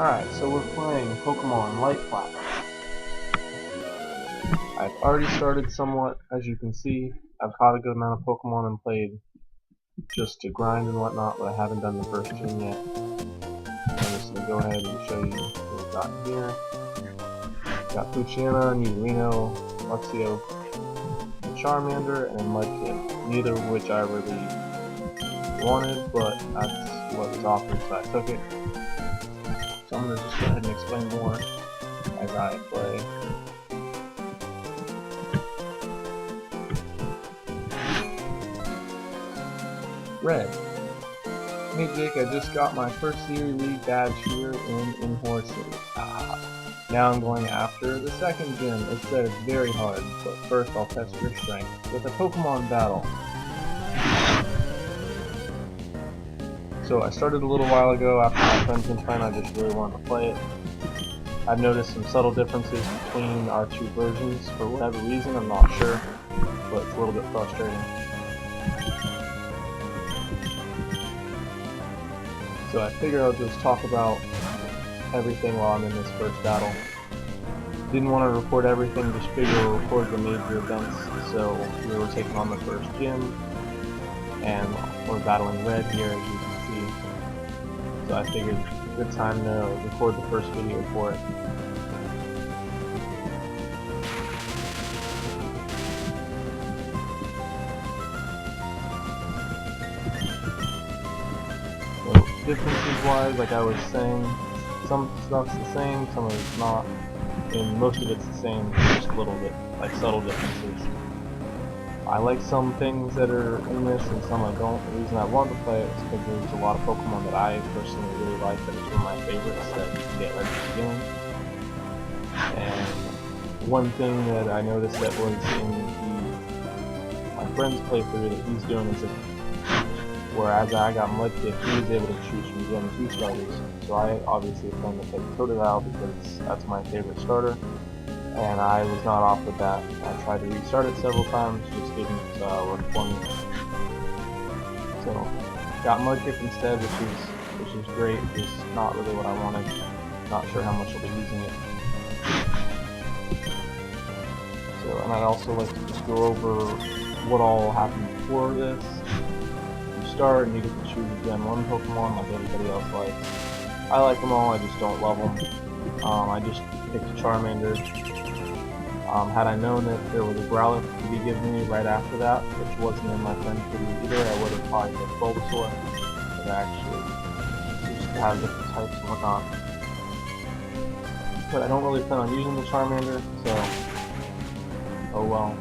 Alright, so we're playing Pokemon Light Platinum. I've already started somewhat, as you can see. I've caught a good amount of Pokemon and played just to grind and whatnot, but I haven't done the first gym yet. I'm just going to go ahead and show you what we've got here. We've got Poochyena, Nidorino, Luxio, Charmander, and Mudkip, neither of which I really wanted, but that's what was offered, so I took it. So I'm going to just go ahead and explain more as I play. Red. Hey Jake, I just got my first Series League badge here in Horse City. Now I'm going after the second gym. It says very hard, but first I'll test your strength with a Pokemon battle. So I started a little while ago after my friend complained. I just really wanted to play it. I've noticed some subtle differences between our two versions for whatever reason, I'm not sure, but it's a little bit frustrating. So I figured I'll just talk about everything while I'm in this first battle. Didn't want to record everything, just figured we'll record the major events. So we were taking on the first gym, and we're battling Red here, as you can see. So I figured good time to record the first video for it. Differences wise, like I was saying, some stuff's the same, some of it's not, and most of it's the same, just a little bit, like subtle differences. I like some things that are in this and some I don't. The reason I want to play it is because there's a lot of Pokemon that I personally really like that is one of my favorites that you can get right at the beginning. And one thing that I noticed that was in my friend's playthrough that he's doing is that whereas I got Mudkip, he was able to choose from Gen 2 starters. So I obviously plan to take Totodile because that's my favorite starter. And I was not offered that. I tried to restart it several times, just didn't work for me. So got Mudkip instead, which is great. Just not really what I wanted. Not sure how much I'll be using it. So, and I'd also like to just go over what all happened before this. Start and you get to choose a Gen 1 Pokemon like everybody else likes. I like them all, I just don't love them. I just picked a Charmander. Had I known that there was a Growlithe to be given me right after that, which wasn't in my friend's video either, I would have probably picked Bulbasaur. But I actually used to have different types and whatnot. But I don't really plan on using the Charmander, so oh well.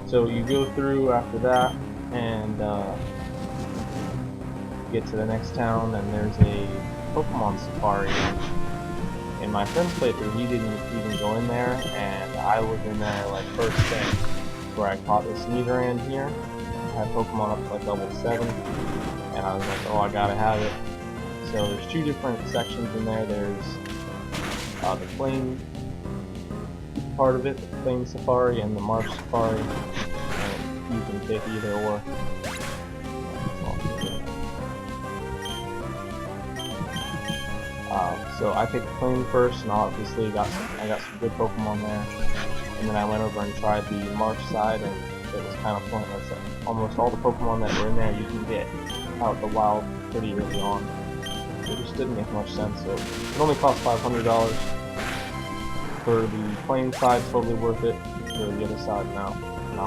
So you go through after that and get to the next town, and there's a Pokemon Safari. In my friend's playthrough, he didn't even go in there, and I was in there like first thing, where I caught this Nidoran here. I had Pokemon up to like level 7, and I was like, oh, I gotta have it. So there's two different sections in there. There's the Plain part of it, the Plain Safari, and the Marsh Safari. And you can pick either or. So I picked Plain first, and obviously I got some good Pokemon there. And then I went over and tried the Marsh side, and it was kind of pointless. Almost all the Pokemon that were in there you can get out the wild pretty early on. It just didn't make much sense. So it only cost $500 for the Plain side, totally worth it. For the other side, not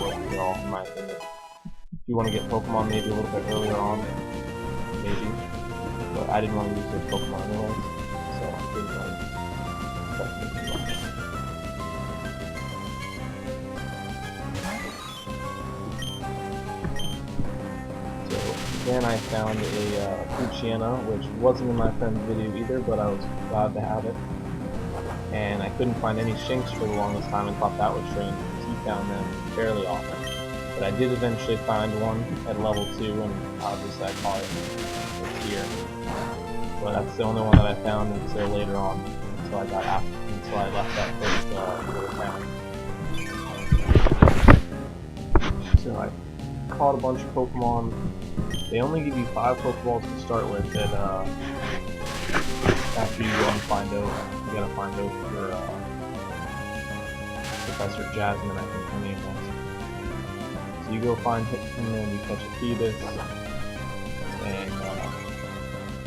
worth it at all, in my opinion. If you want to get Pokemon maybe a little bit earlier on, maybe. But I didn't want to use those Pokemon anyways, so I didn't really affect me too much. So then I found a Poochyena, which wasn't in my friend's video either, but I was glad to have it. And I couldn't find any Shinx for the longest time and thought that was strange because he found them fairly often. But I did eventually find one at level 2, and obviously I caught it. It's here. But that's the only one that I found until later on, until I left that first little town. So I caught a bunch of Pokemon. They only give you 5 Pokeballs to start with after you go and find Oak, you gotta find Oak for Professor Jasmine, I think her name was. So you go find him and you catch a Phoebus, and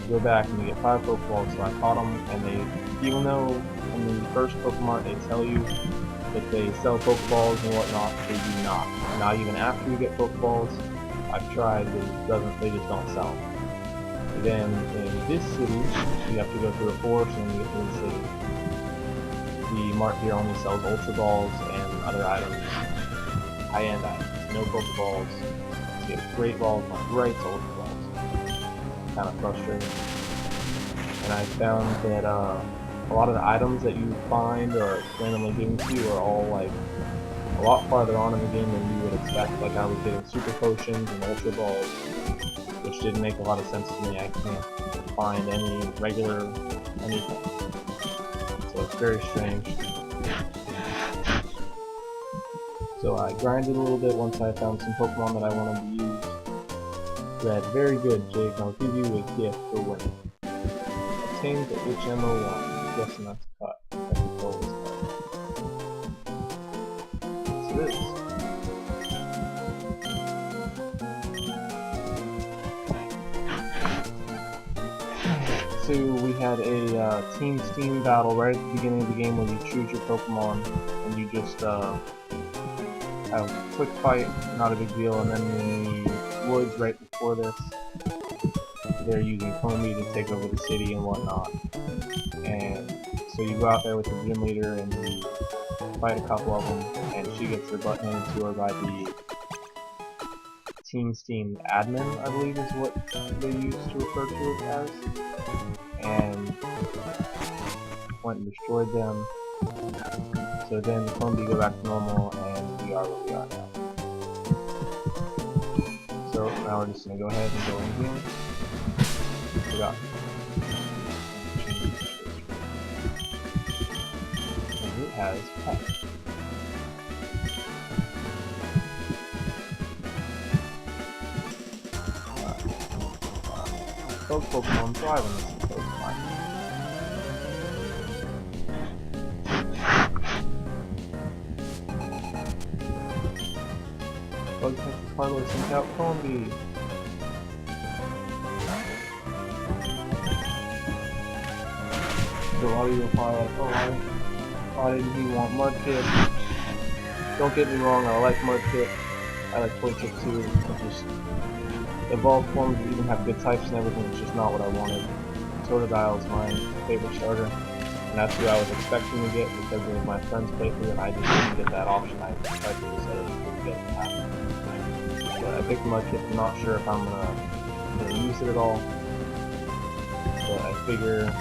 you go back and you get 5 Pokeballs, so I caught them, and they, even though in the first Pokemon they tell you that they sell Pokeballs and whatnot, they do not. Not even after you get Pokeballs. I've tried, they just don't sell. And then in this city, you have to go through a forest and you get to the city. The mart here only sells Ultra Balls and other items, high-end items, no Pokeballs. You get Great Balls, not right to Ultra Balls. Kind of frustrating. And I found that a lot of the items that you find or randomly given to you are all like a lot farther on in the game than you would expect. Like I was getting Super Potions and Ultra Balls, which didn't make a lot of sense to me. I can't find any regular anything. So it's very strange. So I grinded a little bit once I found some Pokemon that I wanted to use. Read, very good, Jake. I'll give you a gift for winning. Obtained the HMO1. I'm guessing that's cut. That's the closest cut. Yes, it is. So we had a Team Steam battle right at the beginning of the game when you choose your Pokemon, and you just have a quick fight, not a big deal, and then in the woods right before this, they're using Comey to take over the city and whatnot. And so you go out there with the gym leader and you fight a couple of them, and she gets her butt handed to her by the Team Steam admin, I believe is what they used to refer to it as. And went and destroyed them. So then the Comey go back to normal, and we are where we are now. So now we're just gonna go ahead and go in here. Forgot. And it has pets. Both Pokemon thrive on this Pokemon. Bug catches Carlos and out Comey. So a lot of you are probably like, oh, why didn't he want Mudkip? Don't get me wrong, I like Mudkip. I like Torchic too. It's just evolved forms even have good types and everything. It's just not what I wanted. Totodile is my favorite starter, and that's who I was expecting to get because of my friend's playthrough, and I just didn't get that option. I tried to decide it didn't get it happen. But I picked Mudkip. I'm not sure if I'm gonna use it at all, but I figure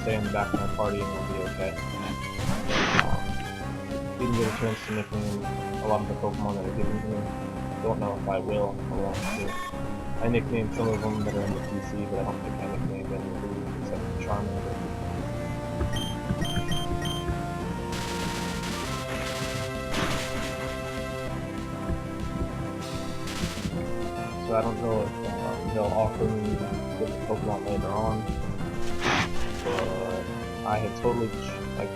stay in the back of my party and we'll be okay. Didn't get a chance to nickname a lot of the Pokemon that are given to me. Don't know if I will or won't to. I nicknamed some of them that are in the PC, but I don't think I nicknamed any of them except for Charmander. So I don't know if they'll offer me different Pokemon later on. But I had totally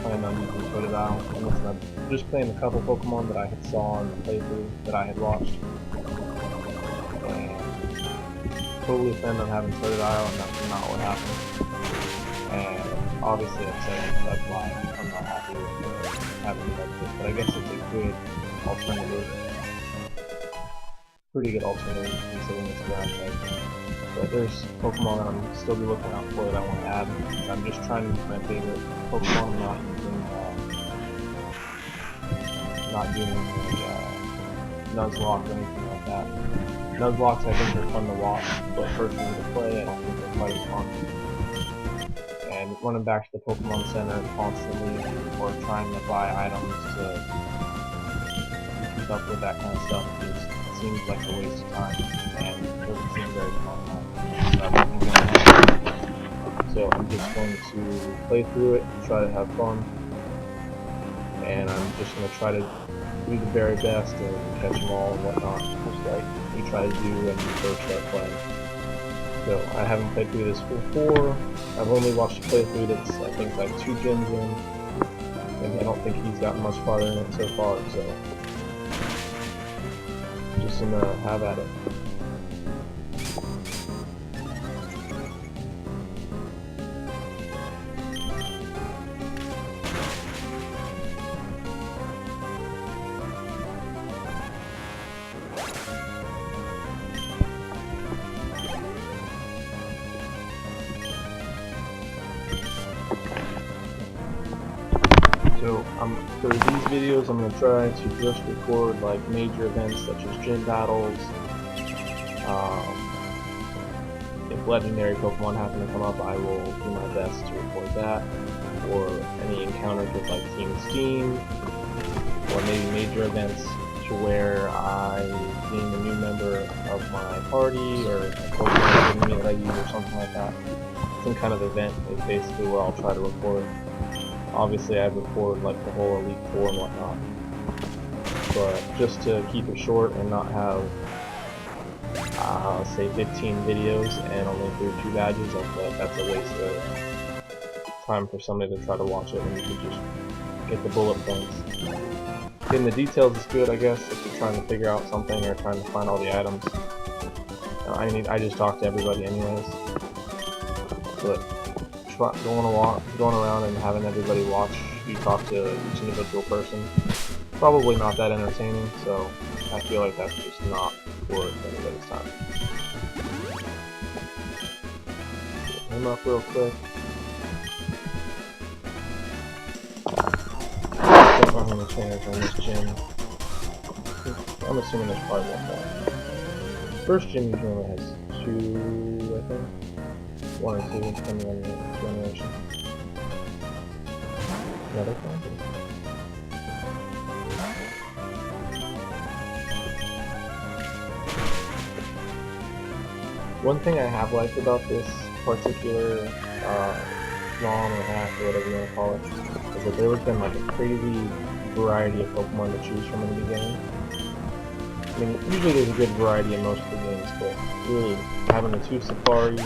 planned on using Totodile, and I'm just playing a couple Pokemon that I had saw on the playthrough that I had watched, and totally planned on having Totodile, and that's not what happened. And obviously that's why I'm not happy with having Mudkip, but I guess it's a good alternative. Pretty good alternative considering it's ground type. But there's Pokemon that I'm still be looking out for that I want to add. I'm just trying to use my favorite Pokemon. I'm not doing the Nuzlocke or anything like that. Nuzlocks I think are fun to watch, but personally to play I don't think they're quite as fun. And running back to the Pokemon Center constantly, or trying to buy items to keep up with that kind of stuff just seems like a waste of time, and it doesn't seem very fun. So I'm just going to play through it and try to have fun, and I'm just going to try to do the very best and catch them all and whatnot, just like you try to do when you first start playing. So I haven't played through this before. I've only watched a playthrough that's I think like 2 gyms in, and I don't think he's gotten much farther in it so far. So just gonna have at it. So for these videos, I'm going to try to just record like major events such as gym battles. If legendary Pokemon happen to come up, I will do my best to record that. Or any encounters with like Team Steam, or maybe major events to where I gain a new member of my party, or a Pokemon that I use, or something like that. Some kind of event is basically where I'll try to record. Obviously, I'd record like the whole Elite Four and whatnot, but just to keep it short and not have, say 15 videos and only do 2 badges, I feel like that's a waste of time for somebody to try to watch it when you can just get the bullet points. Getting the details is good, I guess, if you're trying to figure out something or trying to find all the items. I just talk to everybody anyways, but going around and having everybody watch you talk to each individual person, probably not that entertaining, so I feel like that's just not worth anybody's time. Get him up real quick. Don't know how many trainers are in this gym. I'm assuming there's probably more. First gym usually only has 2, I think. 1 or 2, depending on the generation. Another one. One thing I have liked about this particular ROM or hack or whatever you want to call it is that there has been like a crazy variety of Pokemon to choose from in the beginning. I mean, usually there's a good variety in most of the games, but really having the 2 Safari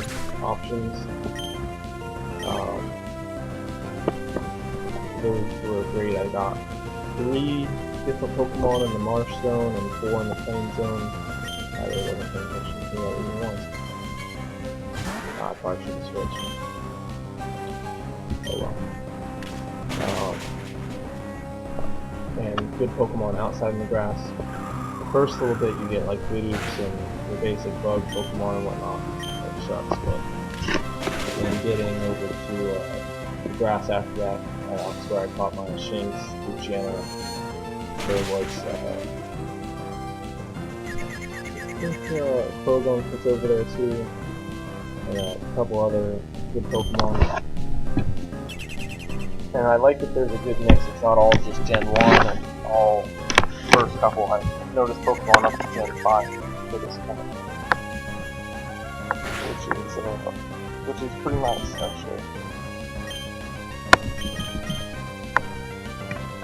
options, those were great. I got 3 different Pokemon in the Marsh Zone and 4 in the Plain Zone. I really wasn't paying attention to that even once. I probably should have switched. Oh well. And good Pokemon outside in the grass. The first little bit you get like Boots and the basic bug Pokemon and whatnot, which sucks, but then getting over to the grass after that, that's where I caught my Shinx, Luciana. There was I think Pogon was over there too, and a couple other good Pokemon. And I like that there's a good mix. It's not all just Gen 1 and all first couple. I've noticed Pokemon up to Gen 5 for this point, which is pretty nice actually.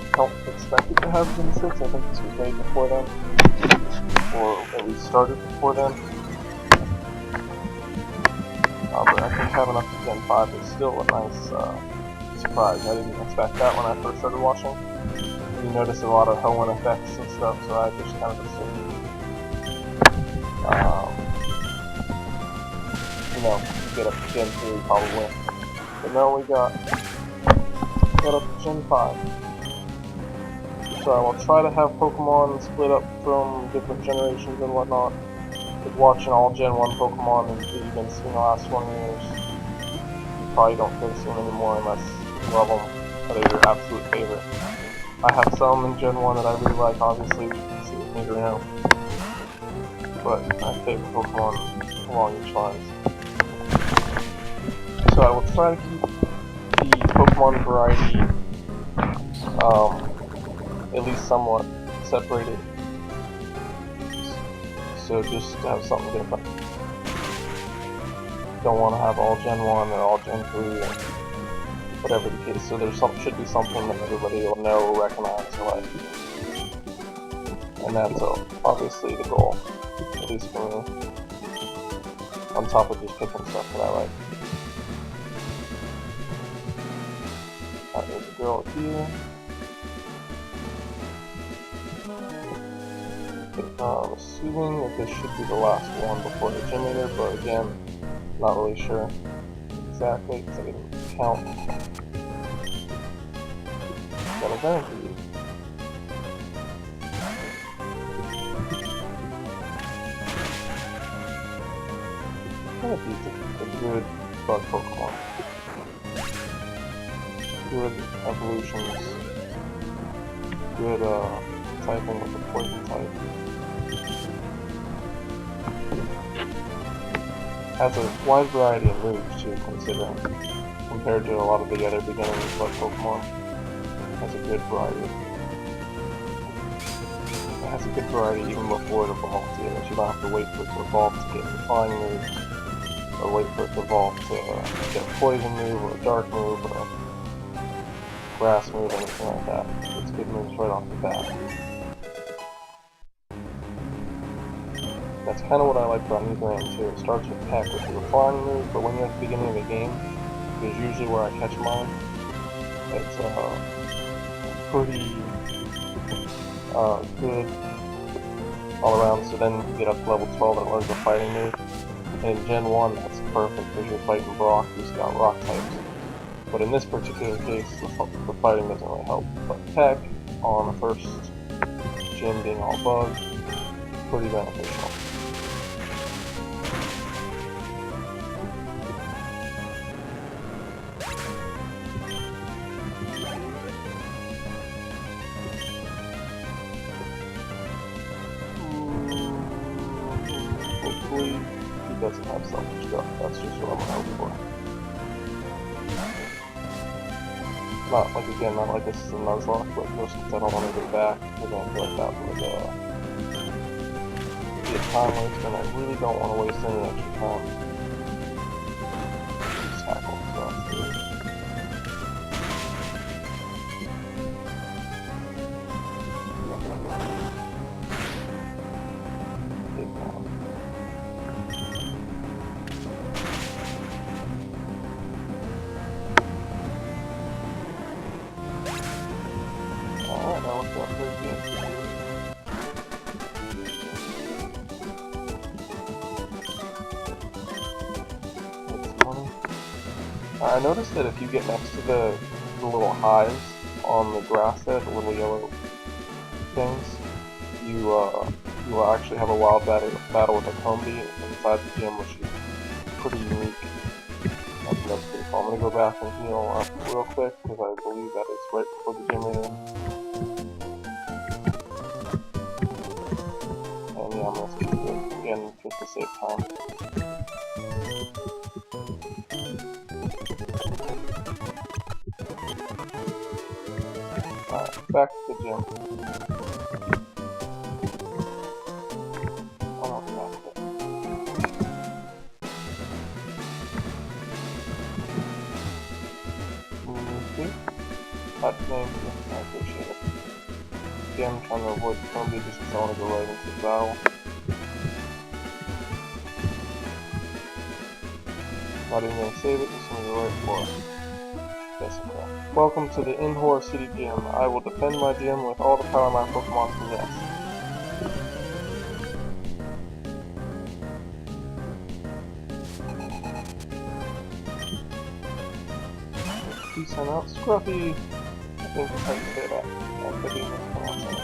I don't expect it to have Gen 6. I think this was made before then, or at least started before then. But I think having up to Gen 5 is still a nice surprise. I didn't expect that when I first started watching. You notice a lot of Hoenn effects and stuff, so I just kind of assumed, get up to Gen 3 probably. But no, we got up to Gen 5. So I will try to have Pokemon split up from different generations and whatnot. With watching all Gen 1 Pokemon and you've been seeing the last 20 years, you probably don't get to see them anymore unless you love them, or they're your absolute favorite. I have some in Gen 1 that I really like, obviously, as you can see with me right now. But my favorite Pokemon along each line. So I will try to keep the Pokemon variety at least somewhat separated. So just to have something different. Don't want to have all Gen 1 or all Gen 3 or whatever the case. So there should be something that everybody will know, recognize, or like. And that's obviously the goal, at least for me. on top of just picking stuff that I like. There's a girl here. I'm assuming that this should be the last one before the gym leader, but again, not really sure exactly because I didn't count. Got a guarantee. Centipede's a good bug Pokemon. Good evolutions. Good typing with the poison type. Has a wide variety of moves too, considering compared to a lot of the other beginning bug Pokemon. Has a good variety. It has a good variety even before it evolves, so you don't have to wait for it to evolve to get the flying moves, or wait for it to evolve to get a poison move, or a dark move, or a grass move, anything like that. It's good moves right off the bat. That's kind of what I like about Nidoran too. It starts with Peck, which is a flying move, but when you're at the beginning of the game, which is usually where I catch mine, it's pretty good all around. So then you get up to level 12 and it learns a fighting move. And in Gen 1, that's perfect because you're fighting Brock, who's got rock types. But in this particular case, the fighting doesn't really help. But Peck, on the first gym being all bug, pretty beneficial. Hopefully, he doesn't have self-destruct. That's just what I'm gonna hope for. Not like this is a Nuzlocke, but just because I don't want to go back, because I feel like that would be a time waste, and I really don't want to waste any extra time. Just tackle, so that's good. Big one. Alright, that worked out pretty good. I noticed that if you get next to the little hives on the grass there, the little yellow things, you will actually have a wild battle with a Combee inside the gym, which is pretty unique. I think that's pretty cool. I'm gonna go back and heal up real quick because I believe that is right before the gym leader. And yeah, I'm gonna skip it again just to save time. Alright, back to the gym. Oh, that's it. Thank you. I appreciate it. Again, I'm trying to avoid the Combee just because I want to go right into the battle. Not even going to save it, just going to go right for it. Welcome to the Inhor City Gym. I will defend my gym with all the power my Pokemon possess. Peace out, Scruffy! I think that's how you say that. I could be mispronouncing it.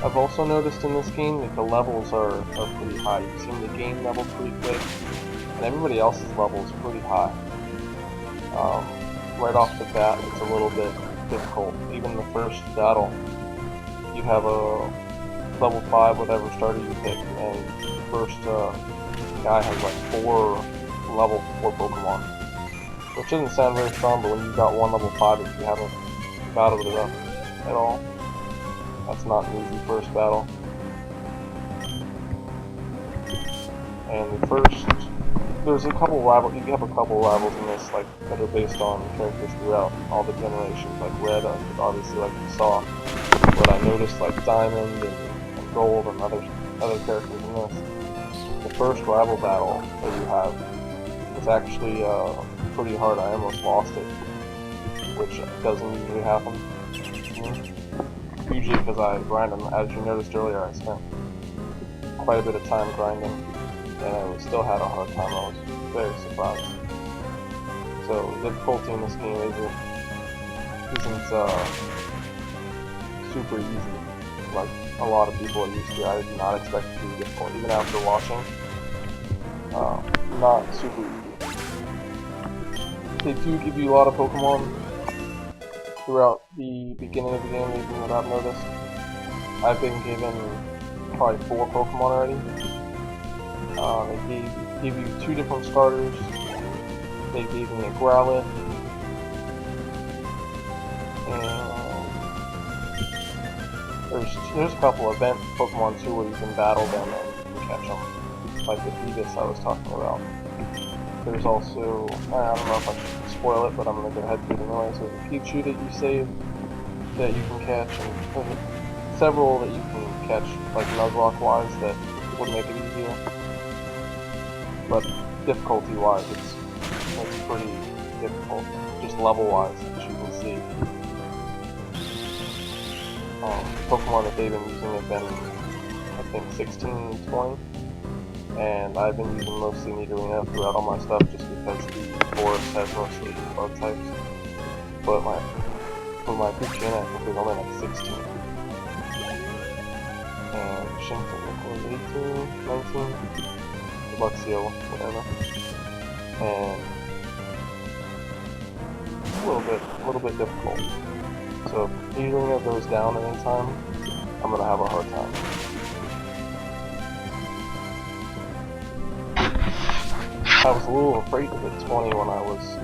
I've also noticed in this game that the levels are pretty high. You seem to gain level pretty quick, and everybody else's level is pretty high. Right off the bat, it's a little bit difficult. Even the first battle, you have a level 5 whatever starter you pick, and the first guy has like 4 level 4 Pokemon. Which doesn't sound very strong, but when you've got one level 5, if you haven't battled it up at all, that's not an easy first battle. And there's a couple you have a couple rivals in this, like, that are based on characters throughout all the generations, like Red, obviously, like you saw. But I noticed, like, Diamond and Gold and other characters in this. The first rival battle that you have is actually pretty hard. I almost lost it, which doesn't usually happen to me. Usually because I grind them. As you noticed earlier, I spent quite a bit of time grinding, and I still had a hard time. I was very surprised. So the difficulty in this game isn't super easy, like a lot of people are used to. I did not expect it to be difficult, even after watching. Not super easy. They do give you a lot of Pokemon throughout the beginning of the game, even what I've noticed. I've been given probably 4 Pokemon already. They gave you 2 different starters. They gave me a Growlithe. And there's a couple event Pokemon too where you can battle them and you can catch them. Like the Phoebus I was talking about. There's also, I don't know if I should spoil it, but I'm going to go ahead and do it anyway. So there's a Pichu that you save that you can catch, and several that you can catch, like Nuzlocke-wise, that would make it easier. But difficulty-wise, it's pretty difficult, just level-wise, as you can see. Pokemon that they've been using have been, I think, 16, 20. And I've been using mostly Nidorina throughout all my stuff just because the forest has mostly bug types. But for my Poochyena, I think there's only like 16. And Shinton was 18, 19, Luxio, whatever. And a little bit difficult. So if Nidorina goes down at any time, I'm gonna have a hard time. I was a little afraid to hit 20 when I was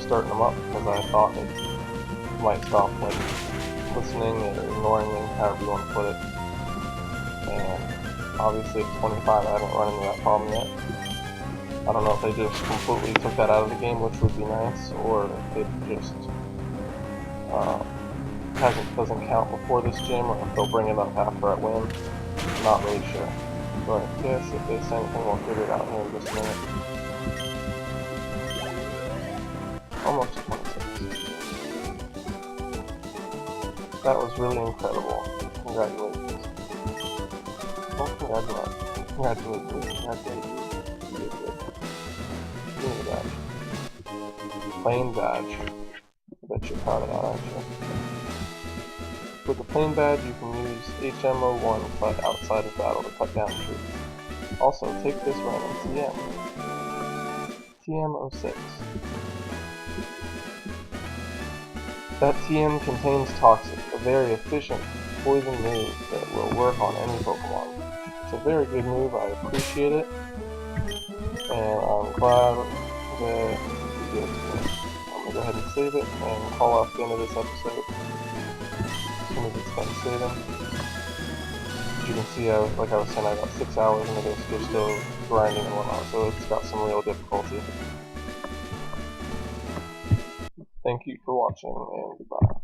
starting them up because I thought it might stop like listening or ignoring me, however you want to put it. And obviously at 25 I haven't run into that problem yet. I don't know if they just completely took that out of the game, which would be nice, or if it just doesn't count before this gym, or if they'll bring it up after I win. I'm not really sure. But yes, if they say anything, we'll figure it out here in just a minute. Almost 26. That was really incredible. Congratulations. Oh, congratulations. Congratulations. You did good. Give me the badge. Plain badge. I bet you're proud of that, aren't you? With the plain badge, you can use HM01 cut outside of battle to cut down trees. Also, take this random TM. TM06. That TM contains Toxic, a very efficient poison move that will work on any Pokemon. It's a very good move, I appreciate it, and I'm glad that you did it. I'm going to go ahead and save it and call off the end of this episode as soon as it's done saving. As you can see, like I was saying, I got 6 hours into this just still grinding and whatnot, so it's got some real difficulty. Thank you for watching, and goodbye.